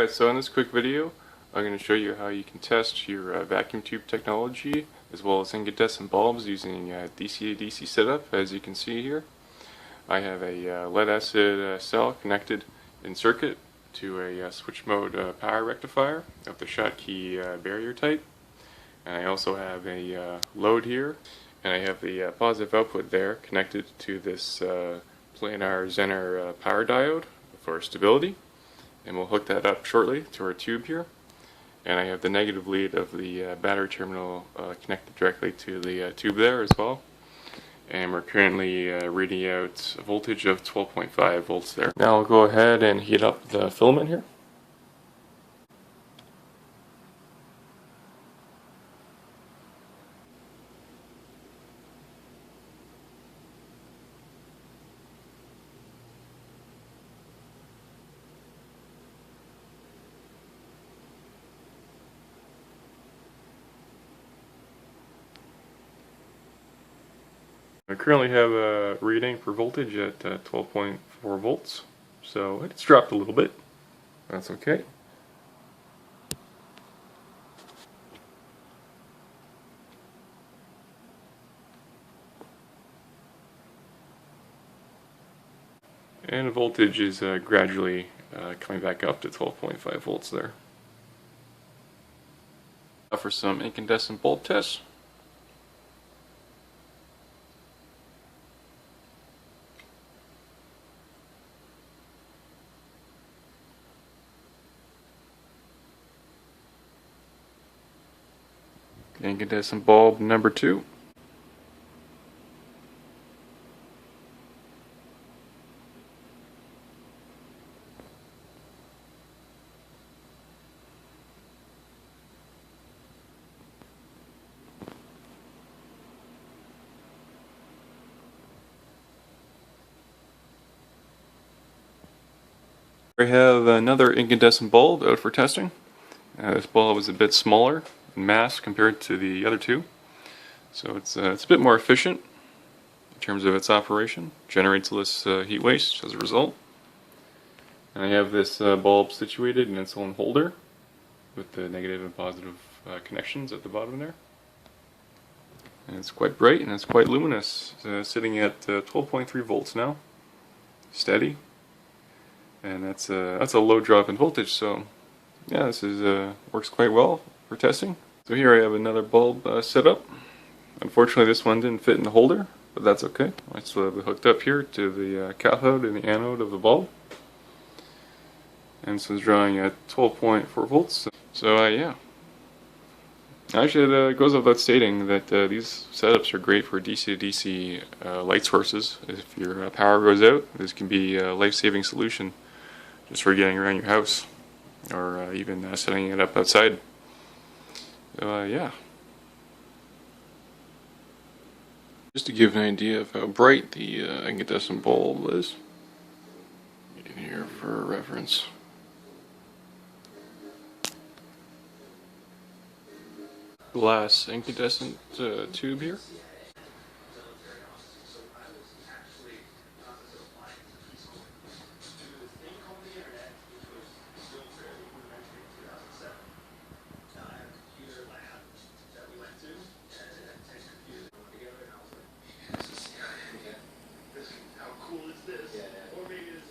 Alright, so in this quick video I'm going to show you how you can test your vacuum tube technology as well as incandescent bulbs using DC-to-DC setup. As you can see here, I have a lead acid cell connected in circuit to a switch mode power rectifier of the Schottky barrier type, and I also have a load here, and I have the positive output there connected to this planar Zener power diode for stability. And we'll hook that up shortly to our tube here. And I have the negative lead of the battery terminal connected directly to the tube there as well. And we're currently reading out a voltage of 12.5 volts there. Now I'll go ahead and heat up the filament here. I currently have a reading for voltage at 12.4 volts, so it's dropped a little bit. That's okay. And the voltage is gradually coming back up to 12.5 volts there. Now for some incandescent bulb tests. Incandescent bulb number 2. I have another incandescent bulb out for testing. This bulb is a bit smaller in mass compared to the other two, so it's a bit more efficient in terms of its operation. Generates less heat waste as a result. And I have this bulb situated in its own holder with the negative and positive connections at the bottom there. And it's quite bright and it's quite luminous, sitting at 12.3 volts now, steady. And that's a low drop in voltage, so yeah, this is works quite well for testing. So here I have another bulb set up. Unfortunately, this one didn't fit in the holder, but that's okay. I still have it hooked up here to the cathode and the anode of the bulb. And this is drawing at 12.4 volts. So yeah. Actually, it goes without stating that these setups are great for DC-to-DC light sources. If your power goes out, this can be a life-saving solution just for getting around your house, or even setting it up outside. So yeah. Just to give an idea of how bright the incandescent bulb is, get in here for reference. Glass incandescent tube here.